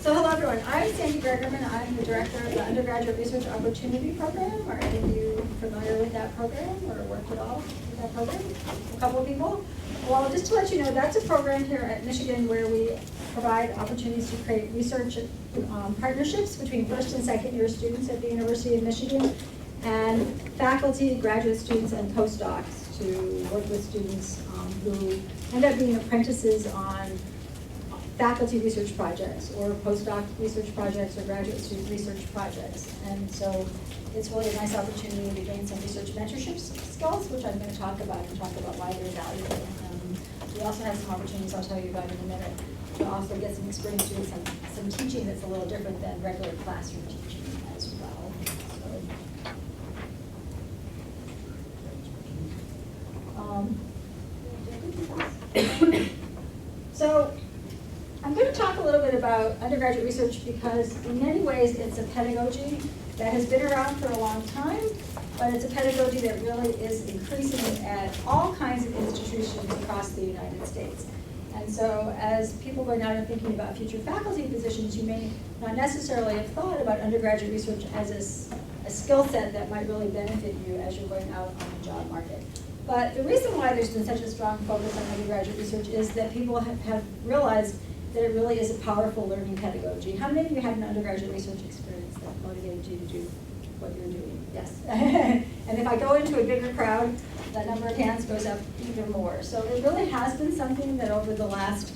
So hello everyone, I'm Sandra Gregerman. I'm the director of the Undergraduate Research Opportunity Program. Are any of you familiar with that program or worked at all with that program? A couple of people? Well, just to let you know, that's a program here at Michigan where we provide opportunities to create research partnerships between first and second year students at the University of Michigan and faculty, graduate students, and postdocs to work with students who end up being apprentices on faculty research projects or postdoc research projects or graduate student research projects. And so it's really a nice opportunity to gain some research mentorship skills, which I'm going to talk about and talk about why they're valuable. We also have some opportunities I'll tell you about in a minute to also get some experience doing some teaching that's a little different than regular classroom teaching as well. So I'm going to talk a little bit about undergraduate research because in many ways it's a pedagogy that has been around for a long time, but it's a pedagogy that really is increasing at all kinds of institutions across the United States. And so as people going out and thinking about future faculty positions, you may not necessarily have thought about undergraduate research as a skill set that might really benefit you as you're going out on the job market. But the reason why there's been such a strong focus on undergraduate research is that people have realized that it really is a powerful learning pedagogy. How many of you had an undergraduate research experience that motivated you to do what you're doing? Yes. And if I go into a bigger crowd, that number of hands goes up even more. So it really has been something that over the last,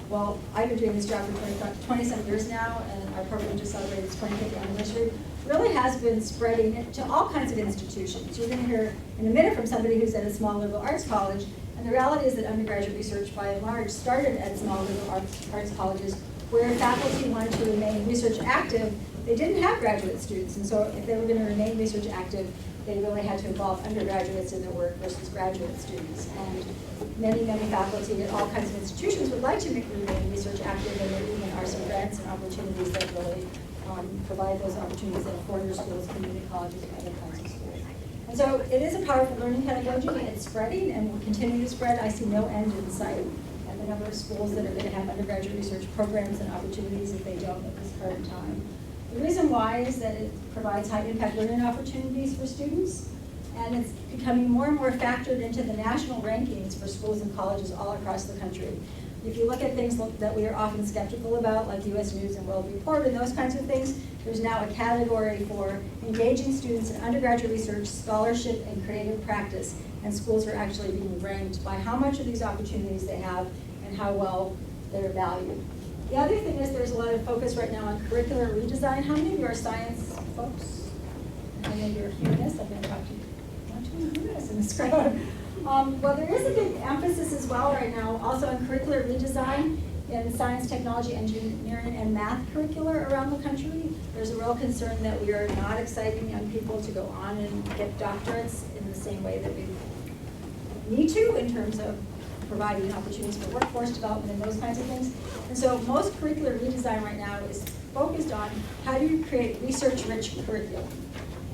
well, I've been doing this job for 20-some years now, and our program just celebrated its 25th anniversary, really has been spreading to all kinds of institutions. You're going to hear in a minute from somebody who's at a small liberal arts college. And the reality is that undergraduate research, by and large, started at small liberal arts colleges where faculty wanted to remain research active. They didn't have graduate students, and so if they were going to remain research active, they really had to involve undergraduates in their work versus graduate students. And many, many faculty at all kinds of institutions would like to remain research active, and there even are some grants and opportunities that really provide those opportunities at four-year schools, community colleges, and other kinds of schools. And so it is a powerful learning pedagogy. It's spreading and will continue to spread. I see no end in sight at the number of schools that are going to have undergraduate research programs and opportunities if they don't at this current time. The reason why is that it provides high impact learning opportunities for students, and it's becoming more and more factored into the national rankings for schools and colleges all across the country. If you look at things that we are often skeptical about, like U.S. News and World Report and those kinds of things, there's now a category for engaging students in undergraduate research, scholarship, and creative practice. And schools are actually being ranked by how much of these opportunities they have and how well they're valued. The other thing is there's a lot of focus right now on curricular redesign. How many of you are science folks? How many of you are humanists? I'm going to talk to you. Not too many humanists in this crowd. Well, there is a big emphasis as well right now also on curricular redesign in science, technology, engineering, and math curricula around the country. There's a real concern that we are not exciting young people to go on and get doctorates in the same way that we need to in terms of providing opportunities for workforce development and those kinds of things. And so most curricular redesign right now is focused on how do you create research-rich curriculum.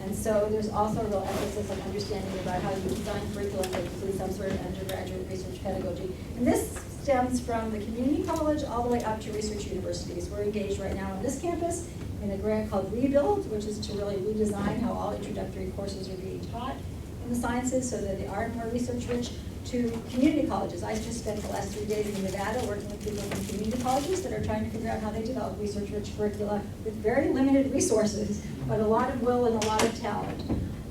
And so there's also a real emphasis on understanding about how you design curriculum that includes some sort of undergraduate research pedagogy. And this stems from the community college all the way up to research universities. We're engaged right now on this campus in a grant called Rebuild, which is to really redesign how all introductory courses are being taught in the sciences so that they are more research-rich, to community colleges. I just spent the last 3 days in Nevada working with people from community colleges that are trying to figure out how they develop research-rich curricula with very limited resources, but a lot of will and a lot of talent.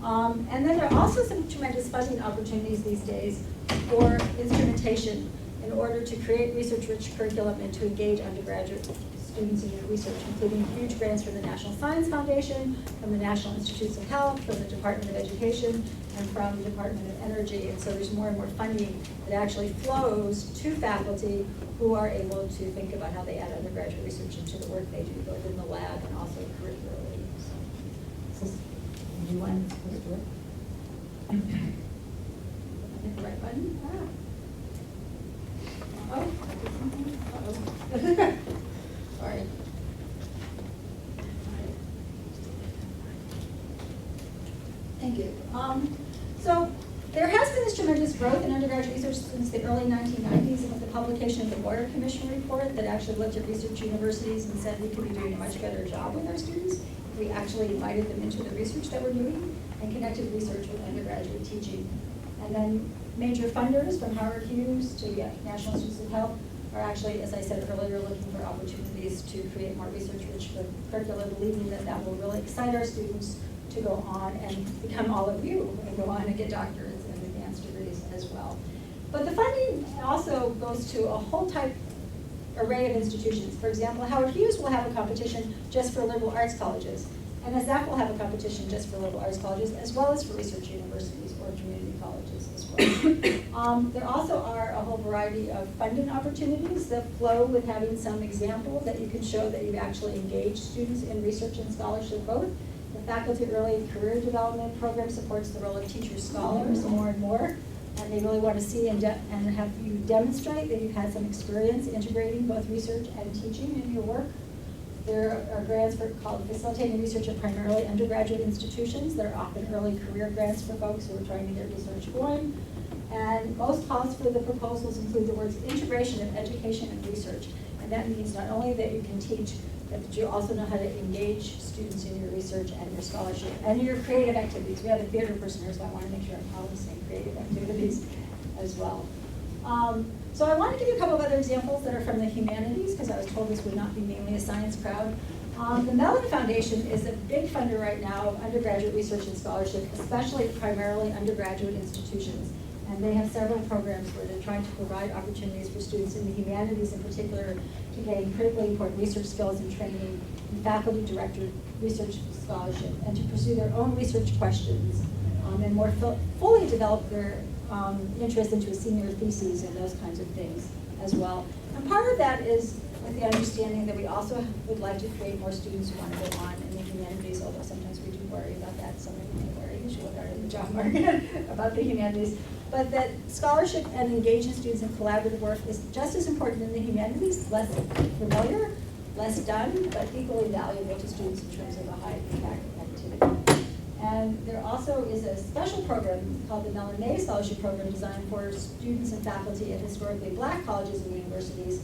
And then there are also some tremendous funding opportunities these days for instrumentation in order to create research-rich curriculum and to engage undergraduate students in your research, including huge grants from the National Science Foundation, from the National Institutes of Health, from the Department of Education, and from the Department of Energy. And so there's more and more funding that actually flows to faculty who are able to think about how they add undergraduate research into the work they do, both in the lab and also curricularly. So, this is a new one. Supposed to work. Hit the right button. Ah. Uh-oh. Sorry. Thank you. So there has been this tremendous growth in undergraduate research since the early 1990s and with the publication of the Boyer Commission report that actually looked at research universities and said we could be doing a much better job with our students. We actually invited them into the research that we're doing and connected research with undergraduate teaching. And then major funders from Howard Hughes to the National Institutes of Health are actually, as I said earlier, looking for opportunities to create more research-rich curricula, believing that that will really excite our students to go on and become all of you and go on and get doctorates and advanced degrees as well. But the funding also goes to a whole array of institutions. For example, Howard Hughes will have a competition just for liberal arts colleges, and NSF will have a competition just for liberal arts colleges, as well as for research universities or community colleges as well. There also are a whole variety of funding opportunities that flow with having some examples that you can show that you've actually engaged students in research and scholarship both. The Faculty Early Career Development Program supports the role of teacher scholars more and more, and they really want to see and have you demonstrate that you've had some experience integrating both research and teaching in your work. There are grants called Facilitating Research at primarily undergraduate institutions. They're often early career grants for folks who are trying to get research going. And most calls for the proposals include the words integration of education and research. And that means not only that you can teach, but that you also know how to engage students in your research and your scholarship and your creative activities. We have a theater person here, so I want to make sure I'm always saying creative activities as well. So I want to give you a couple of other examples that are from the humanities, because I was told this would not be mainly a science crowd. The Mellon Foundation is a big funder right now of undergraduate research and scholarship, especially primarily undergraduate institutions. And they have several programs where they're trying to provide opportunities for students in the humanities in particular to gain critically important research skills and training in faculty director research scholarship and to pursue their own research questions and more fully develop their interest into a senior theses and those kinds of things as well. And part of that is with the understanding that we also would like to create more students who want to go on in the humanities, although sometimes we do worry about that. Some of you may worry, usually are in the job market, about the humanities. But that scholarship and engaging students in collaborative work is just as important in the humanities, less familiar, less done, but equally valuable to students in terms of a high impact activity. And there also is a special program called the Mellon May Scholarship Program designed for students and faculty at historically Black colleges and universities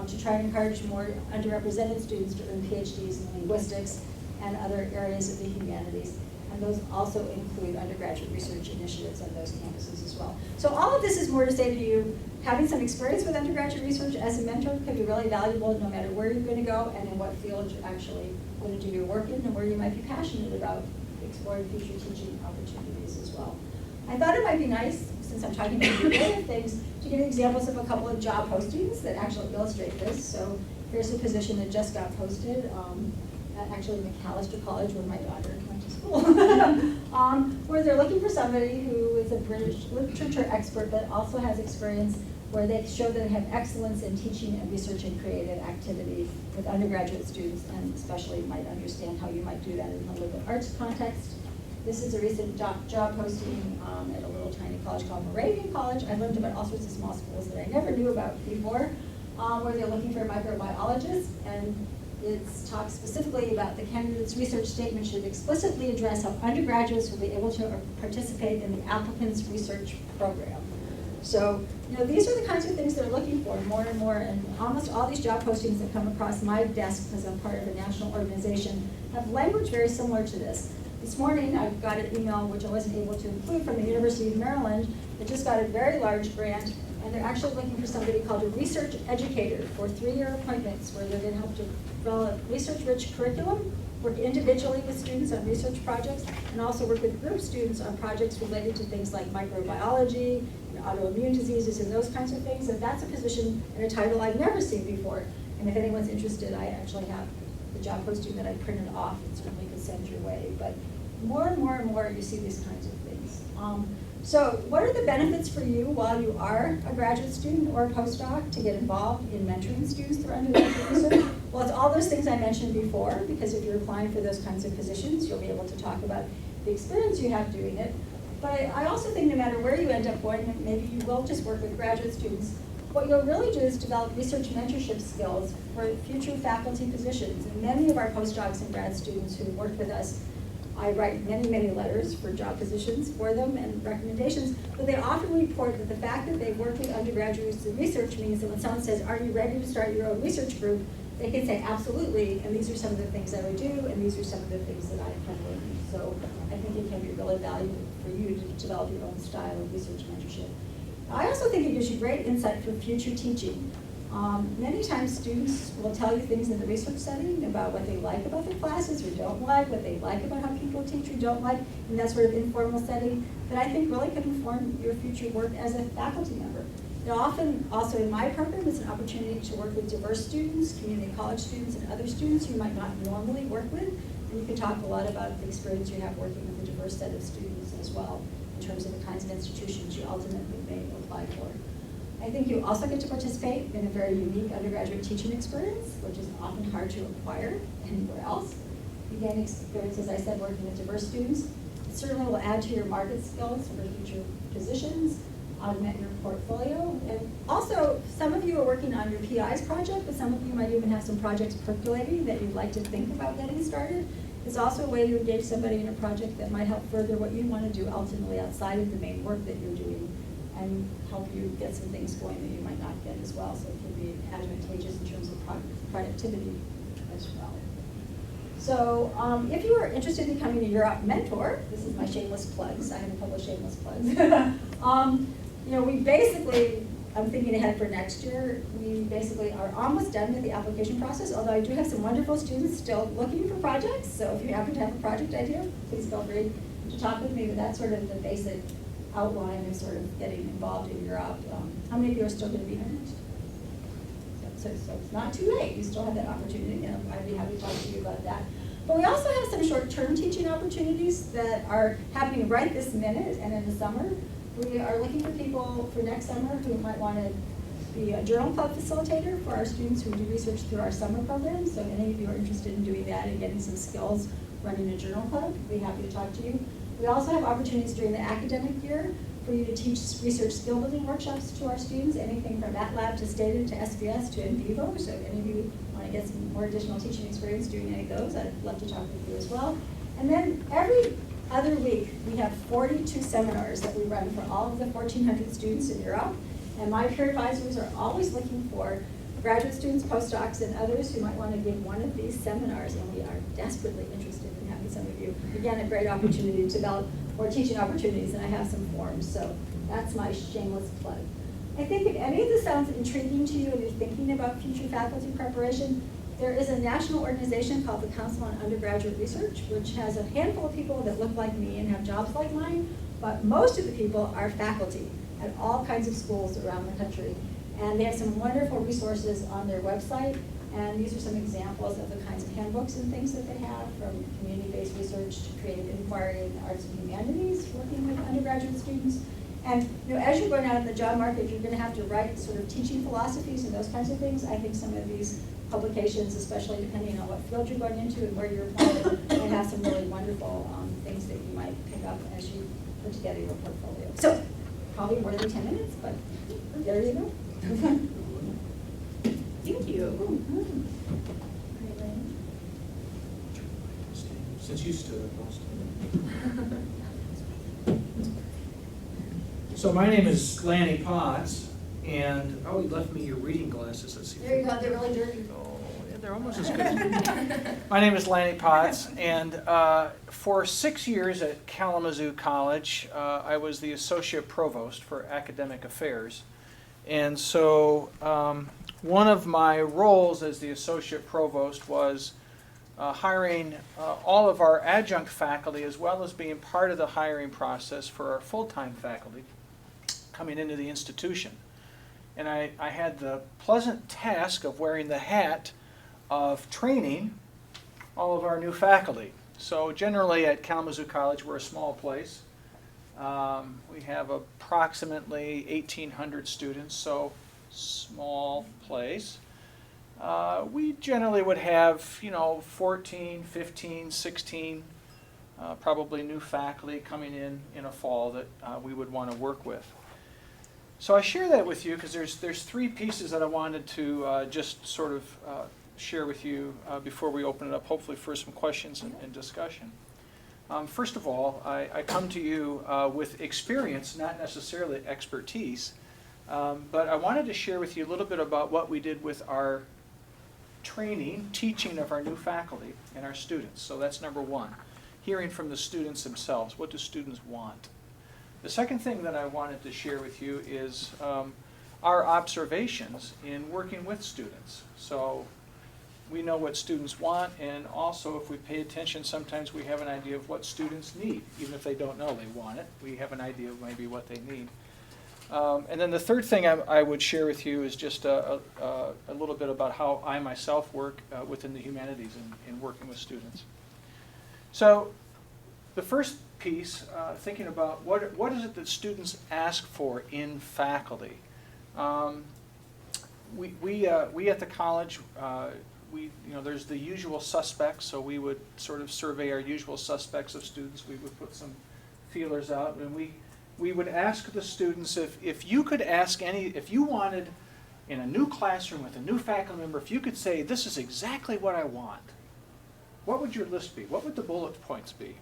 to try and encourage more underrepresented students to earn PhDs in linguistics and other areas of the humanities. And those also include undergraduate research initiatives on those campuses as well. So all of this is more to say to you, having some experience with undergraduate research as a mentor can be really valuable no matter where you're going to go and in what field you're actually going to do your work in and where you might be passionate about exploring future teaching opportunities as well. I thought it might be nice, since I'm talking about other things, to give you examples of a couple of job postings that actually illustrate this. So here's a position that just got posted, actually McAllister College, where my daughter went to school, where they're looking for somebody who is a British literature expert but also has experience where they show that they have excellence in teaching and research and creative activity with undergraduate students, and especially might understand how you might do that in a liberal arts context. This is a recent job posting at a little tiny college called Moravian College. I learned about all sorts of small schools that I never knew about before, where they're looking for a microbiologist, and it talks specifically about the candidate's research statement should explicitly address how undergraduates will be able to participate in the applicant's research program. So, these are the kinds of things they're looking for more and more, and almost all these job postings that come across my desk because I'm part of a national organization have language very similar to this. This morning I got an email, which I wasn't able to include, from the University of Maryland that just got a very large grant, and they're actually looking for somebody called a research educator for 3-year appointments where they're going to help to develop research-rich curriculum, work individually with students on research projects, and also work with group students on projects related to things like microbiology, and autoimmune diseases, and those kinds of things. And that's a position and a title I've never seen before. And if anyone's interested, I actually have the job posting that I printed off and certainly could send your way. But more and more and more you see these kinds of things. So what are the benefits for you while you are a graduate student or a postdoc to get involved in mentoring students through undergraduate research? Well, it's all those things I mentioned before, because if you're applying for those kinds of positions, you'll be able to talk about the experience you have doing it. But I also think no matter where you end up going, maybe you will just work with graduate students, what you'll really do is develop research mentorship skills for future faculty positions. And many of our postdocs and grad students who worked with us I write many, many letters for job positions for them and recommendations, but they often report that the fact that they've worked with undergraduates in research means that when someone says, are you ready to start your own research group, they can say absolutely, and these are some of the things I would do, and these are some of the things that I have learned. So I think it can be really valuable for you to develop your own style of research mentorship. I also think it gives you great insight for future teaching. Many times students will tell you things in the research setting about what they like about their classes or don't like, what they like about how people teach or don't like, in that sort of informal setting, that I think really can inform your future work as a faculty member. It often, also in my program, is an opportunity to work with diverse students, community college students, and other students you might not normally work with. And you can talk a lot about the experience you have working with a diverse set of students as well, in terms of the kinds of institutions you ultimately may apply for. I think you also get to participate in a very unique undergraduate teaching experience, which is often hard to acquire anywhere else. You gain experience, as I said, working with diverse students. It certainly will add to your market skills for future positions, augment your portfolio. And also, some of you are working on your PI's project, but some of you might even have some projects percolating that you'd like to think about getting started. It's also a way to engage somebody in a project that might help further what you want to do ultimately outside of the main work that you're doing, and help you get some things going that you might not get as well. So it can be advantageous in terms of productivity as well. So if you are interested in becoming a UROP mentor, this is my shameless plugs. I have a couple of shameless plugs. You know, we basically, I'm thinking ahead for next year, we basically are almost done with the application process, although I do have some wonderful students still looking for projects. So if you happen to have a project idea, please feel free to talk with me. But that's sort of the basic outline of sort of getting involved in UROP. How many of you are still going to be in it? So it's not too late. You still have that opportunity, and I'd be happy to talk to you about that. But we also have some short-term teaching opportunities that are happening right this minute and in the summer. We are looking for people for next summer who might want to be a journal club facilitator for our students who do research through our summer program. So if any of you are interested in doing that and getting some skills running a journal club, we'd be happy to talk to you. We also have opportunities during the academic year for you to teach research skill building workshops to our students, anything from MATLAB to Stata to SBS to NVivo. So if any of you want to get some more additional teaching experience doing any of those, I'd love to talk with you as well. And then every other week, we have 42 seminars that we run for all of the 1,400 students in Europe. And my peer advisors are always looking for graduate students, postdocs, and others who might want to give one of these seminars. And we are desperately interested in having some of you. Again, a great opportunity to develop more teaching opportunities, and I have some forms. So that's my shameless plug. I think if any of this sounds intriguing to you and you're thinking about future faculty preparation, there is a national organization called the Council on Undergraduate Research, which has a handful of people that look like me and have jobs like mine, but most of the people are faculty at all kinds of schools around the country. And they have some wonderful resources on their website, and these are some examples of the kinds of handbooks and things that they have, from community-based research to creative inquiry in the arts and humanities, working with undergraduate students. And you know, as you're going out in the job market, you're going to have to write sort of teaching philosophies and those kinds of things. I think some of these publications, especially depending on what field you're going into and where you're applying, may have some really wonderful things that you might pick up as you put together your portfolio. So, probably more than 10 minutes, but there you go. Thank you. Since you stood up, I'll stand. So my name is Lanny Potts, and oh, you left me your reading glasses. Let's see. There you go. They're really dirty. Oh, yeah, they're almost as good. My name is Lanny Potts, and for 6 years at Kalamazoo College, I was the associate provost for academic affairs. And so one of my roles as the associate provost was hiring all of our adjunct faculty, as well as being part of the hiring process for our full-time faculty coming into the institution. And I had the pleasant task of wearing the hat of training all of our new faculty. So generally at Kalamazoo College, we're a small place. We have approximately 1,800 students, so small place. We generally would have, 14, 15, 16 probably new faculty coming in a fall that we would want to work with. So I share that with you because there's three pieces that I wanted to just sort of share with you before we open it up, hopefully for some questions and discussion. First of all, I come to you with experience, not necessarily expertise, but I wanted to share with you a little bit about what we did with our teaching of our new faculty and our students. So that's number one, hearing from the students themselves. What do students want? The second thing that I wanted to share with you is our observations in working with students. So we know what students want, and also if we pay attention, sometimes we have an idea of what students need. Even if they don't know they want it, we have an idea of maybe what they need. And then the third thing I would share with you is just a little bit about how I myself work within the humanities in working with students. So the first piece, thinking about what is it that students ask for in faculty. We at the college, there's the usual suspects, so we would sort of survey our usual suspects of students. We would put some feelers out, and we would ask the students if you could ask if you wanted in a new classroom with a new faculty member, if you could say, this is exactly what I want, what would your list be? What would the bullet points be?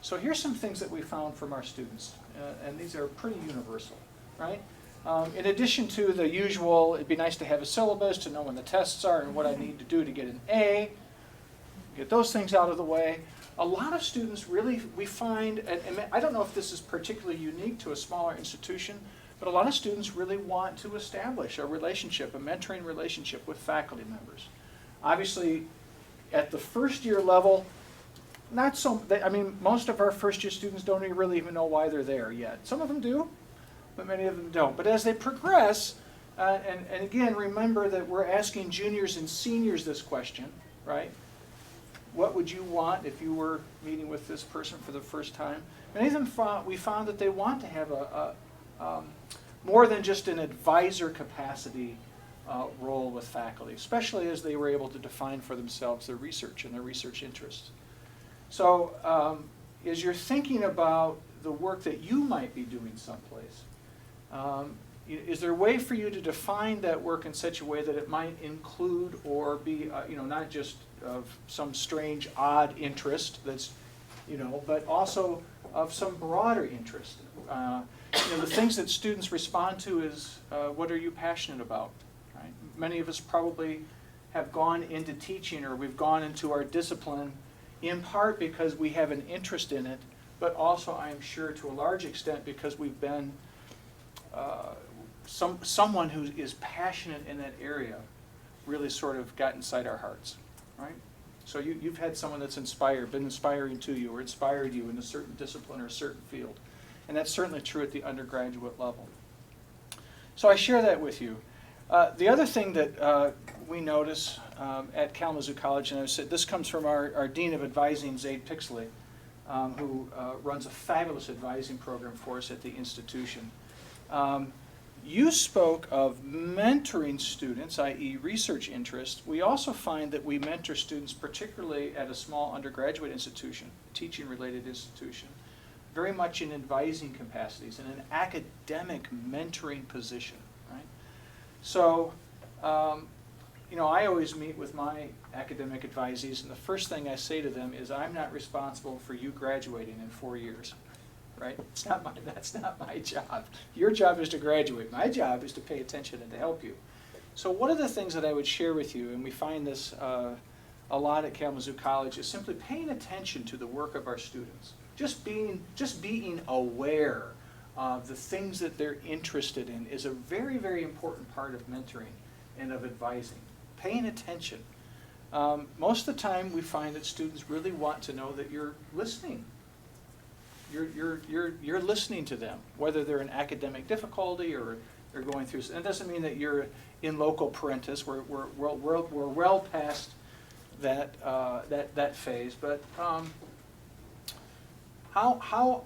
So here's some things that we found from our students, and these are pretty universal, right? In addition to the usual, it'd be nice to have a syllabus to know when the tests are and what I need to do to get an A, get those things out of the way. A lot of students really, we find, and I don't know if this is particularly unique to a smaller institution, but a lot of students really want to establish a relationship, a mentoring relationship with faculty members. Obviously, at the first year level, not so, most of our first year students don't really even know why they're there yet. Some of them do, but many of them don't. But as they progress, and again, remember that we're asking juniors and seniors this question, right? What would you want if you were meeting with this person for the first time? Many of them we found that they want to have more than just an advisor capacity role with faculty, especially as they were able to define for themselves their research and their research interests. So as you're thinking about the work that you might be doing someplace, is there a way for you to define that work in such a way that it might include or be, not just of some strange, odd interest that's, but also of some broader interest? The things that students respond to is, what are you passionate about? Right? Many of us probably have gone into teaching, or we've gone into our discipline in part because we have an interest in it, but also, I'm sure, to a large extent because we've been someone who is passionate in that area really sort of got inside our hearts, right? So you've had someone that's been inspiring to you or inspired you in a certain discipline or a certain field. And that's certainly true at the undergraduate level. So I share that with you. The other thing that we notice at Kalamazoo College, and I said this comes from our Dean of Advising, Zaid Pixley, who runs a fabulous advising program for us at the institution. You spoke of mentoring students, i.e. research interests. We also find that we mentor students, particularly at a small undergraduate institution, teaching-related institution, very much in advising capacities, in an academic mentoring position, right? So, I always meet with my academic advisees, and the first thing I say to them is, I'm not responsible for you graduating in 4 years. Right? That's not my job. Your job is to graduate. My job is to pay attention and to help you. So one of the things that I would share with you, and we find this a lot at Kalamazoo College, is simply paying attention to the work of our students. Just being aware of the things that they're interested in is a very, very important part of mentoring and of advising. Paying attention. Most of the time we find that students really want to know that you're listening. You're listening to them, whether they're in academic difficulty or they're going through. And it doesn't mean that you're in loco parentis. We're well past that phase. But how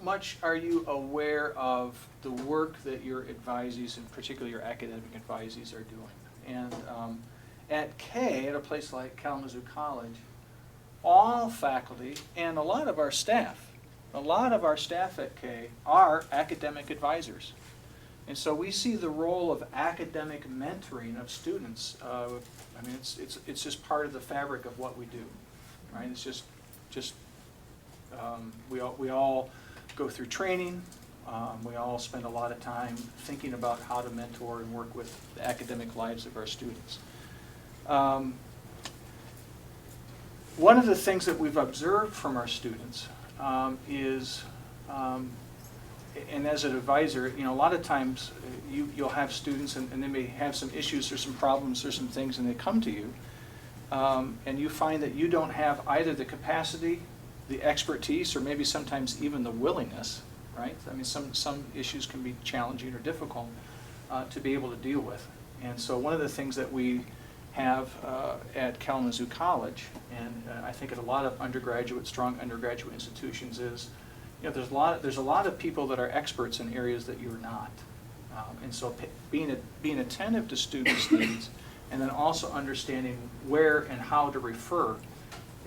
much are you aware of the work that your advisees, and particularly your academic advisees, are doing? And at a place like Kalamazoo College, all faculty and a lot of our staff at K are academic advisors. And so we see the role of academic mentoring of students. It's just part of the fabric of what we do, right? It's just We all go through training. We all spend a lot of time thinking about how to mentor and work with the academic lives of our students. One of the things that we've observed from our students is, and as an advisor, a lot of times you'll have students and they may have some issues or some problems or some things, and they come to you, and you find that you don't have either the capacity, the expertise, or maybe sometimes even the willingness, right? I mean, some issues can be challenging or difficult to be able to deal with. And so one of the things that we have at Kalamazoo College, and I think at a lot of strong undergraduate institutions, is there's a lot of people that are experts in areas that you're not, and so being attentive to students' needs, and then also understanding where and how to refer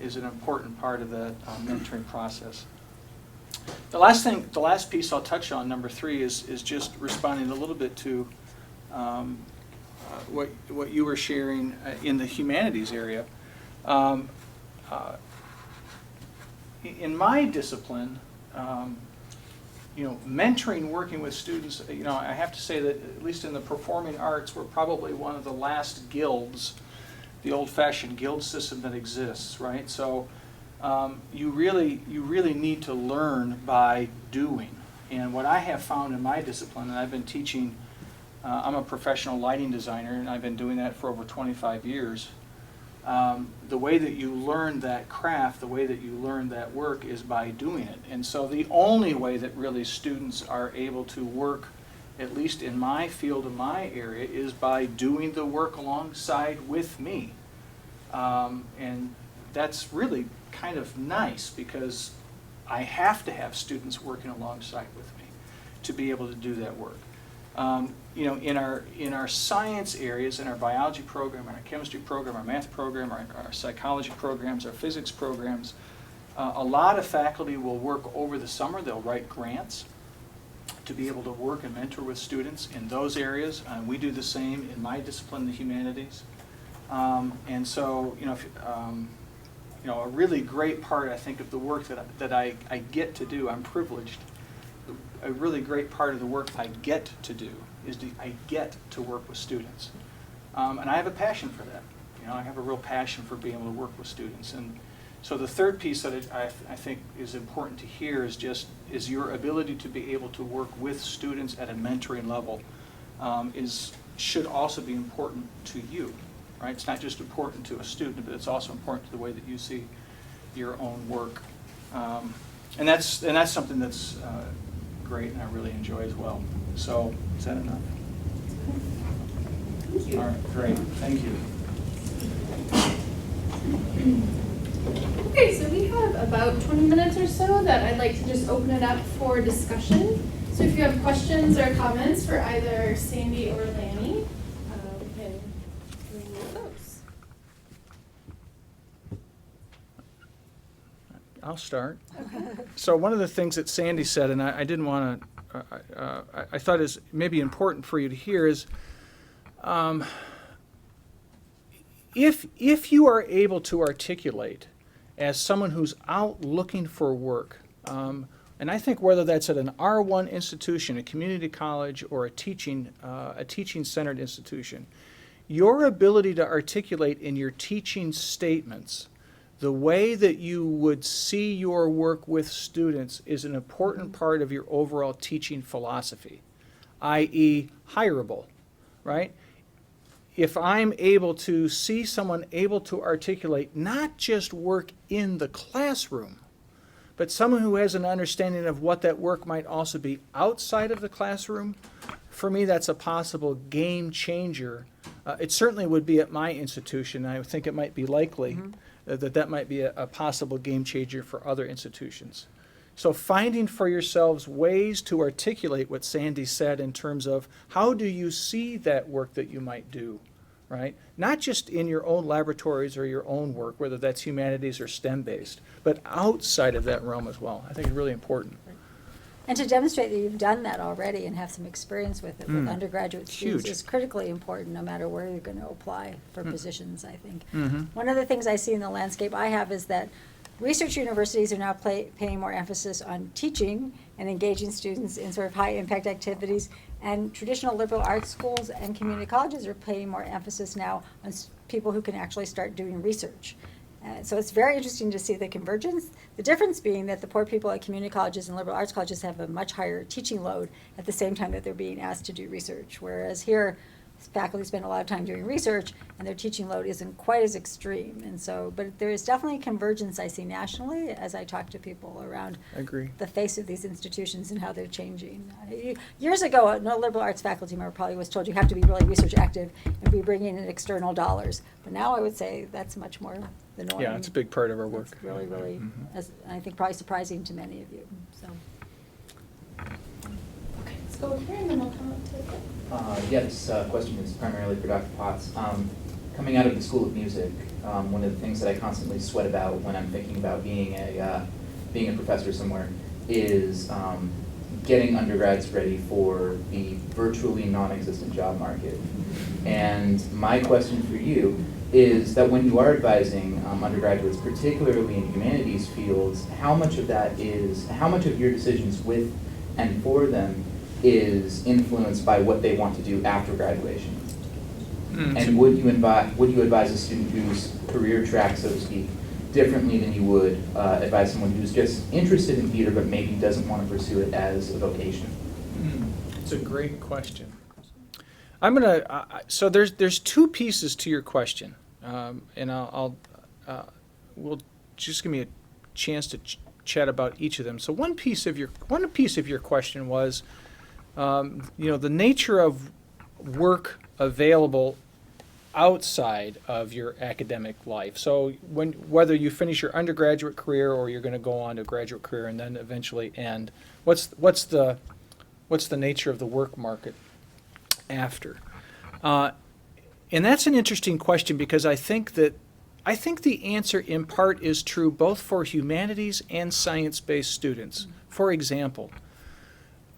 is an important part of the mentoring process. The last piece I'll touch on, number 3, is just responding a little bit to what you were sharing in the humanities area. In my discipline, mentoring, working with students, I have to say that at least in the performing arts, we're probably one of the last guilds, the old-fashioned guild system that exists, right? So you really need to learn by doing. And what I have found in my discipline, and I've been teaching, I'm a professional lighting designer, and I've been doing that for over 25 years. The way that you learn that craft, the way that you learn that work is by doing it. And so the only way that really students are able to work, at least in my field, in my area, is by doing the work alongside with me. And that's really kind of nice, because I have to have students working alongside with me to be able to do that work. In our science areas, in our biology program, our chemistry program, our math program, our psychology programs, our physics programs, a lot of faculty will work over the summer. They'll write grants to be able to work and mentor with students in those areas. We do the same in my discipline, the humanities. And so, a really great part, I think, of the work that I get to do, I'm privileged. A really great part of the work I get to do is I get to work with students. And I have a passion for that. I have a real passion for being able to work with students. And so the third piece that I think is important to hear is your ability to be able to work with students at a mentoring level should also be important to you, right? It's not just important to a student, but it's also important to the way that you see your own work. And that's something that's great and I really enjoy as well. So, is that enough? Thank you. All right, great. Thank you. Okay, so we have about 20 minutes or so that I'd like to just open it up for discussion. So if you have questions or comments for either Sandy or Lanny, we can remove those. I'll start. So one of the things that Sandy said, and I didn't want to, I thought is maybe important for you to hear is, if you are able to articulate as someone who's out looking for work, and I think whether that's at an R1 institution, a community college, or a teaching-centered institution, your ability to articulate in your teaching statements the way that you would see your work with students is an important part of your overall teaching philosophy, i.e. hireable, right? If I'm able to see someone able to articulate not just work in the classroom, but someone who has an understanding of what that work might also be outside of the classroom, for me that's a possible game changer. It certainly would be at my institution. I think it might be likely that might be a possible game changer for other institutions. So finding for yourselves ways to articulate what Sandy said in terms of how do you see that work that you might do, right? Not just in your own laboratories or your own work, whether that's humanities or STEM-based, but outside of that realm as well. I think it's really important. And to demonstrate that you've done that already and have some experience with it with undergraduate students Huge. is critically important no matter where you're going to apply for positions, I think. Mm-hmm. One of the things I see in the landscape I have is that Research universities are now paying more emphasis on teaching and engaging students in sort of high-impact activities, and traditional liberal arts schools and community colleges are paying more emphasis now on people who can actually start doing research. So it's very interesting to see the convergence. The difference being that the poor people at community colleges and liberal arts colleges have a much higher teaching load at the same time that they're being asked to do research, whereas here, faculty spend a lot of time doing research, and their teaching load isn't quite as extreme. And so, but there is definitely convergence I see nationally as I talk to people around the face of these institutions and how they're changing. Years ago, no liberal arts faculty member probably was told you have to be really research active and be bringing in external dollars. But now I would say that's much more the norm. Yeah, it's a big part of our work. It's really, really, as I think probably surprising to many of you. So. Okay, let's go over here and then we'll come up to it. This question is primarily for Dr. Potts. Coming out of the School of Music, one of the things that I constantly sweat about when I'm thinking about being a professor somewhere is getting undergrads ready for the virtually non-existent job market. And my question for you is that when you are advising undergraduates, particularly in humanities fields, how much of your decisions with and for them is influenced by what they want to do after graduation? And would you advise a student whose career track, so to speak, differently than you would advise someone who's just interested in theater but maybe doesn't want to pursue it as a vocation? It's a great question. I'm gonna. So there's two pieces to your question, and we'll just give me a chance to chat about each of them. So one piece of your question was, the nature of work available outside of your academic life. So whether you finish your undergraduate career or you're going to go on to a graduate career and then eventually end, what's the nature of the work market after? And that's an interesting question because I think the answer in part is true both for humanities and science-based students. For example,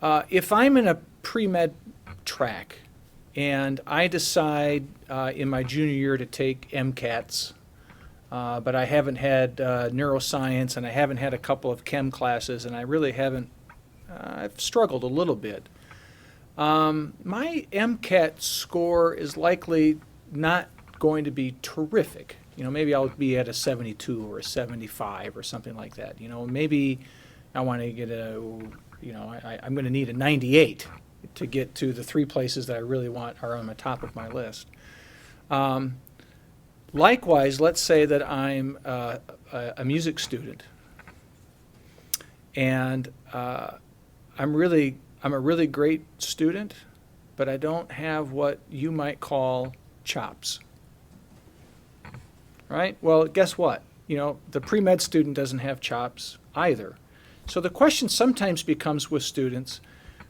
if I'm in a pre-med track and I decide in my junior year to take MCATs, but I haven't had neuroscience and I haven't had a couple of chem classes and I really haven't, I've struggled a little bit. My MCAT score is likely not going to be terrific. Maybe I'll be at a 72 or a 75 or something like that. Maybe I want to get I'm going to need a 98 to get to the three places that I really want are on the top of my list. Likewise, let's say that I'm a music student, and I'm a really great student, but I don't have what you might call chops. Right? Well, guess what? The pre-med student doesn't have chops either. So the question sometimes becomes with students,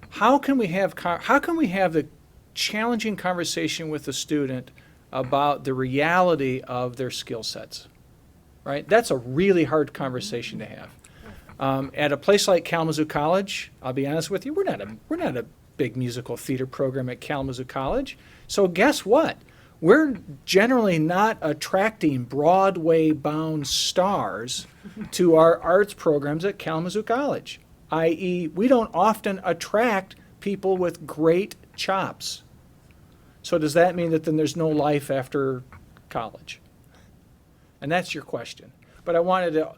how can we have the challenging conversation with the student about the reality of their skill sets? Right? That's a really hard conversation to have. At a place like Kalamazoo College, I'll be honest with you, we're not a big musical theater program at Kalamazoo College. So guess what? We're generally not attracting Broadway-bound stars to our arts programs at Kalamazoo College, i.e., we don't often attract people with great chops. So does that mean that then there's no life after college? And that's your question. But I wanted to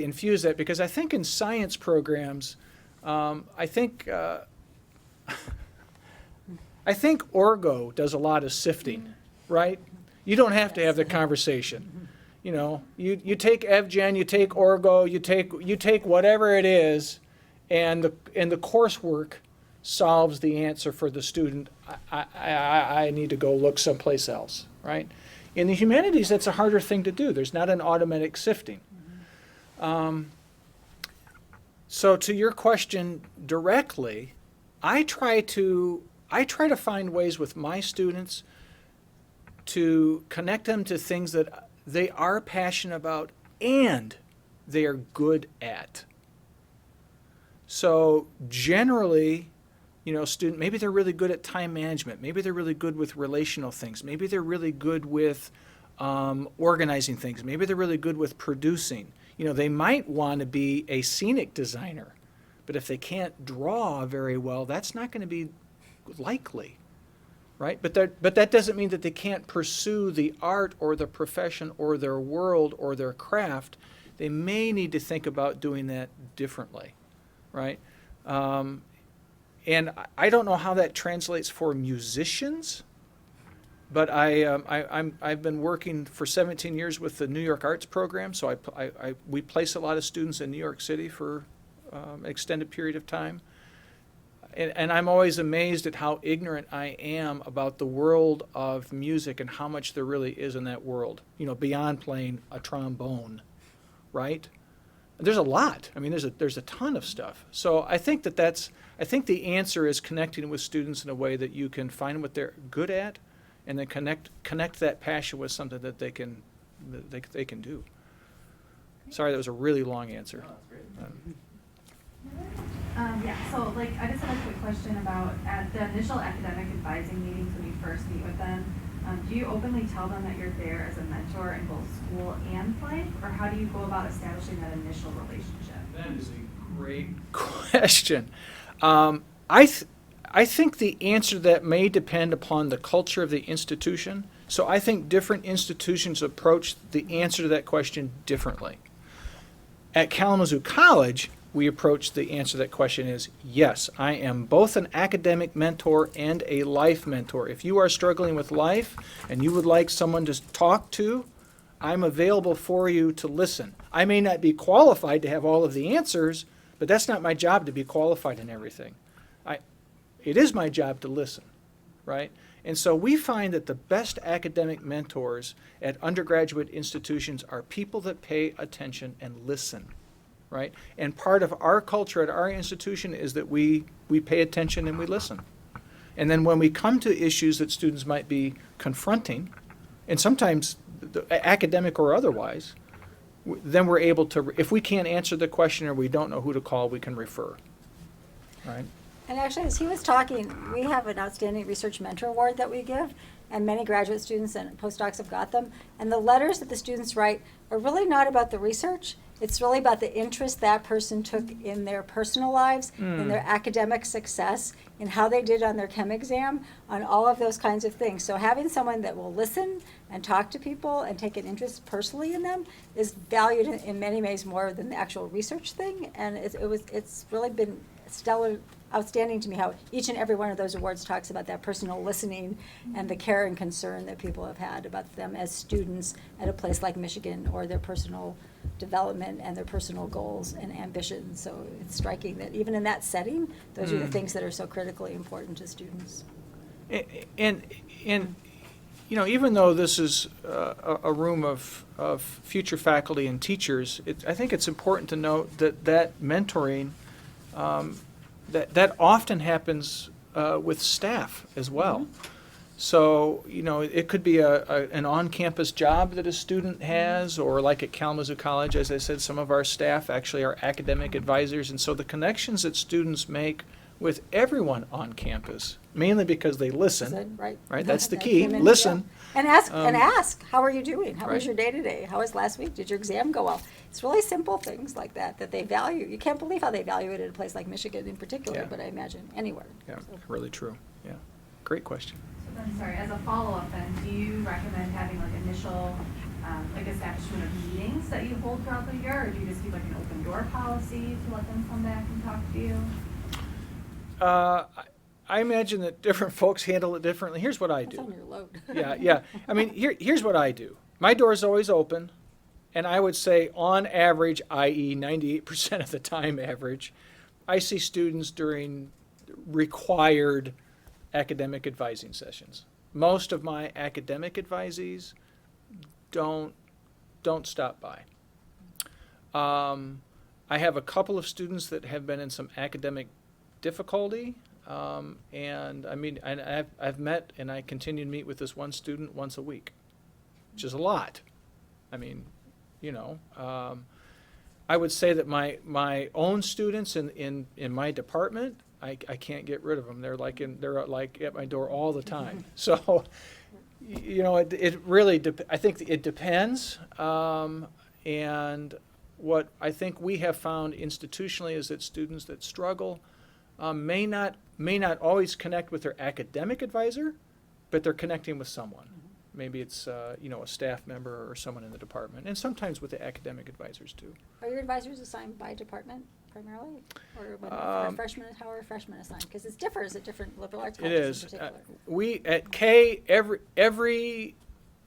infuse that because I think in science programs, I think Orgo does a lot of sifting, right? You don't have to have the conversation. You take EvGen, you take Orgo, you take whatever it is, and the coursework solves the answer for the student. I need to go look someplace else, right? In the humanities, that's a harder thing to do. There's not an automatic sifting. So to your question directly, I try to find ways with my students to connect them to things that they are passionate about and they are good at. So generally, maybe they're really good at time management. Maybe they're really good with relational things. Maybe they're really good with organizing things. Maybe they're really good with producing. They might want to be a scenic designer, but if they can't draw very well, that's not going to be likely, right? But that doesn't mean that they can't pursue the art or the profession or their world or their craft. They may need to think about doing that differently, right? And I don't know how that translates for musicians, but I've been working for 17 years with the New York Arts Program, so we place a lot of students in New York City for an extended period of time. And I'm always amazed at how ignorant I am about the world of music and how much there really is in that world, beyond playing a trombone, right? There's a lot. I mean, there's a ton of stuff. So I think I think the answer is connecting with students in a way that you can find what they're good at, and then connect that passion with something that they can do. Sorry, that was a really long answer. So I just had a quick question about at the initial academic advising meetings when you first meet with them, do you openly tell them that you're there as a mentor in both school and life, or how do you go about establishing that initial relationship? That is a great question. I think the answer to that may depend upon the culture of the institution. So I think different institutions approach the answer to that question differently. At Kalamazoo College, we approach the answer to that question is, yes, I am both an academic mentor and a life mentor. If you are struggling with life and you would like someone to talk to, I'm available for you to listen. I may not be qualified to have all of the answers, but that's not my job to be qualified in everything. It is my job to listen, right? And so we find that the best academic mentors at undergraduate institutions are people that pay attention and listen, right? And part of our culture at our institution is that we pay attention and we listen. And then when we come to issues that students might be confronting, and sometimes academic or otherwise, then we're able to, if we can't answer the question or we don't know who to call, we can refer, right? And actually, as he was talking, we have an outstanding research mentor award that we give, and many graduate students and postdocs have got them. And the letters that the students write are really not about the research. It's really about the interest that person took in their personal lives, in their academic success, in how they did on their chem exam, on all of those kinds of things. So having someone that will listen and talk to people and take an interest personally in them is valued in many ways more than the actual research thing. And it's really been stellar, outstanding to me how each and every one of those awards talks about that personal listening and the care and concern that people have had about them as students at a place like Michigan, or their personal development and their personal goals and ambitions. So it's striking that even in that setting, those are the things that are so critically important to students. And even though this is a room of future faculty and teachers, I think it's important to note that mentoring, that often happens with staff as well. Mm-hmm. So, it could be an on-campus job that a student has, or like at Kalamazoo College, as I said, some of our staff actually are academic advisors. And so the connections that students make with everyone on campus, mainly because they listen, right? That's the key, listen. Yeah. And ask, how are you doing? How was your day today? How was last week? Did your exam go well? It's really simple things like that they value. You can't believe how they value it at a place like Michigan in particular, but I imagine anywhere. Yeah, really true, yeah. Great question. I'm sorry, as a follow-up then, do you recommend having initial establishment of meetings that you hold throughout the year, or do you just keep an open door policy to let them come back and talk to you? I imagine that different folks handle it differently. Here's what I do. That's on your load. Yeah. I mean, here's what I do. My door is always open, and I would say on average, i.e. 98% of the time average, I see students during required academic advising sessions. Most of my academic advisees don't stop by. I have a couple of students that have been in some academic difficulty, and I've met and I continue to meet with this one student once a week, which is a lot. I mean, I would say that my own students in my department, I can't get rid of them. They're like at my door all the time. So, You know, it really, I think it depends. And what I think we have found institutionally is that students that struggle may not always connect with their academic advisor, but they're connecting with someone. Maybe it's you know, a staff member or someone in the department, and sometimes with the academic advisors too. Are your advisors assigned by department primarily? Or when for freshmen, how are freshmen assigned? Because it differs at different liberal arts It colleges in is. particular. We at K, every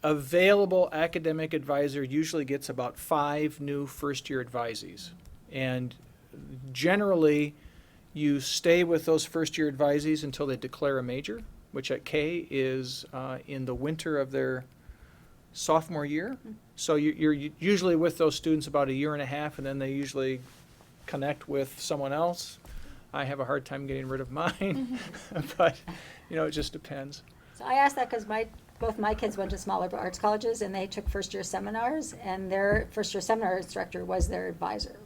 available academic advisor usually gets about 5 new first-year advisees, and generally you stay with those first-year advisees until they declare a major, which at K is in the winter of their sophomore year. So you're usually with those students about a year and a half, and then they usually connect with someone else. I have a hard time getting rid of mine, but you know, it just depends. So I asked that because both my kids went to small liberal arts colleges, and they took first-year seminars, and their first-year seminar instructor was their advisor.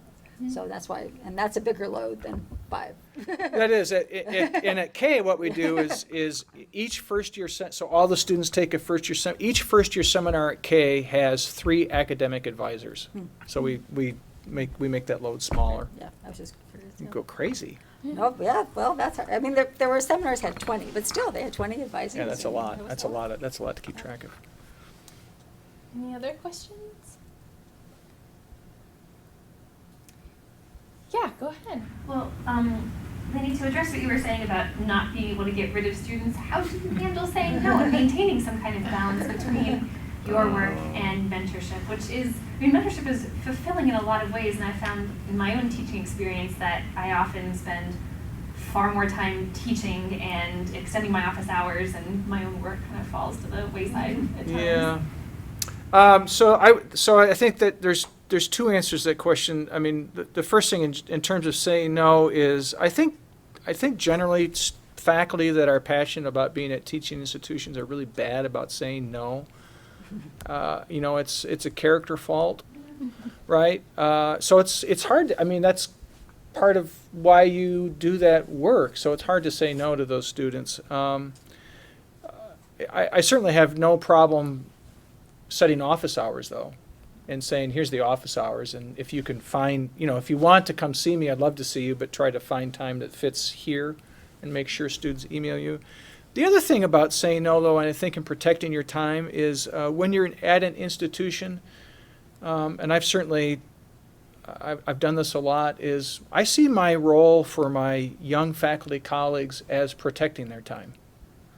So that's why, and that's a bigger load than 5. That is, and at K, what we do is each first-year, so all the students take a first-year, each first-year seminar at K has 3 academic advisors. So we make that load smaller. Yeah, I was just curious. You go crazy. Oh, yeah, well, that's, I mean, there were seminars had 20, but still, they had 20 advisors. Yeah, that's a and lot. it was That's a lot. That's a lot to keep track of. Any other questions? Yeah, go ahead. Well, Lanny, to address what you were saying about not being able to get rid of students, how do you handle saying no and maintaining some kind of balance between your work and mentorship, which is, I mean, mentorship is fulfilling in a lot of ways, and I found in my own teaching experience that I often spend far more time teaching and extending my office hours, and my own work kind of falls to the wayside at times. Yeah. So I think that there's 2 answers to that question. I mean, the first thing in terms of saying no is I think generally faculty that are passionate about being at teaching institutions are really bad about saying no. You know, it's a character fault, right? So it's hard. I mean, that's part of why you do that work. So it's hard to say no to those students. I certainly have no problem setting office hours though, and saying here's the office hours, and if you can find, you know, if you want to come see me, I'd love to see you, but try to find time that fits here, and make sure students email you. The other thing about saying no, though, and I think in protecting your time is when you're at an institution, and I've certainly I've done this a lot, is I see my role for my young faculty colleagues as protecting their time.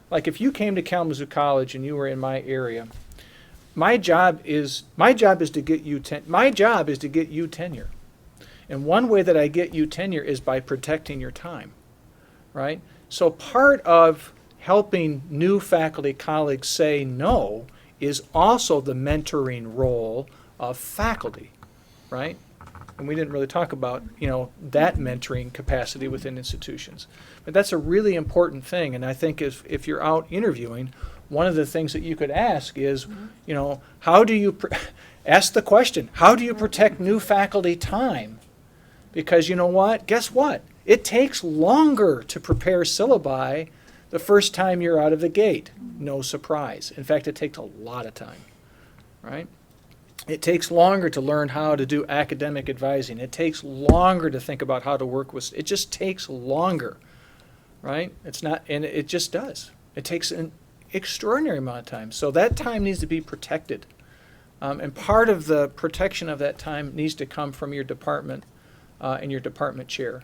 Like if you came to Kalamazoo College and you were in my area, my job is to get you tenure. And one way that I get you tenure is by protecting your time, right? So part of helping new faculty colleagues say no is also the mentoring role of faculty, right? And we didn't really talk about, you know, that mentoring capacity within institutions. But that's a really important thing, and I think if you're out interviewing, one of the things that you could ask is, you know, how do you, ask the question, how do you protect new faculty time? Because you know what? Guess what? It takes longer to prepare syllabi the first time you're out of the gate. No surprise. In fact, it takes a lot of time, right? It takes longer to learn how to do academic advising. It takes longer to think about how to work with, it just takes longer, right? It's not, and it just does. It takes an extraordinary amount of time. So that time needs to be protected. And part of the protection of that time needs to come from your department and your department chair.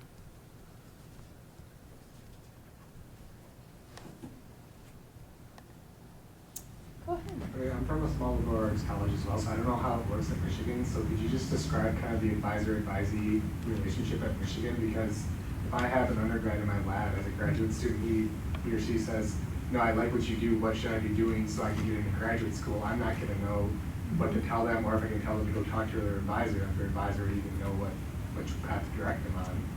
Go ahead. Okay, I'm from a small liberal arts college as well, so I don't know how it works at Michigan. So could you just describe kind of the advisor-advisee relationship at Michigan? Because if I have an undergrad in my lab as a graduate student, he or she says, no, I like what you do, what should I be doing so I can get into graduate school? I'm not going to know what to tell them, or if I can tell them to go talk to their advisor, if their advisor even know which path to direct them on.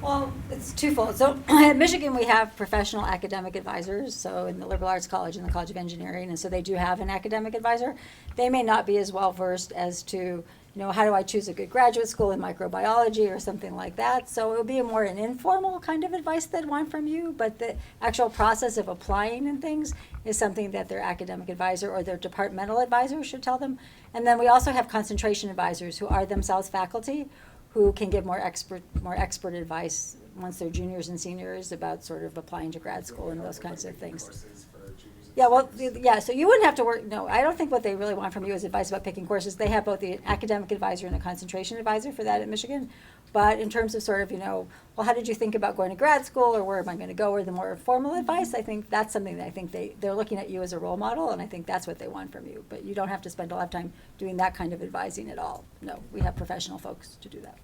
Well, it's twofold. So at Michigan, we have professional academic advisors. So in the Liberal Arts College and the College of Engineering, and so they do have an academic advisor. They may not be as well versed as to how do I choose a good graduate school in microbiology or something like that. So it would be more an informal kind of advice they'd want from you, but the actual process of applying and things is something that their academic advisor or their departmental advisor should tell them. And then we also have concentration advisors who are themselves faculty, who can give more expert advice once they're juniors and seniors about sort of applying to grad school and those kinds of things. Courses for juniors and Yeah, well, seniors. yeah, so you wouldn't have to work, no, I don't think what they really want from you is advice about picking courses. They have both the academic advisor and the concentration advisor for that at Michigan. But in terms of sort of, well, how did you think about going to grad school, or where am I going to go, or the more formal advice, I think that's something that I think they're looking at you as a role model, and I think that's what they want from you. But you don't have to spend a lot of time doing that kind of advising at all. No, we have professional folks to do that.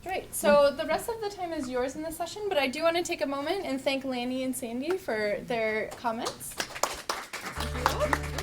Great. So the rest of the time is yours in this session, but I do want to take a moment and thank Lanny and Sandy for their comments. Thank you.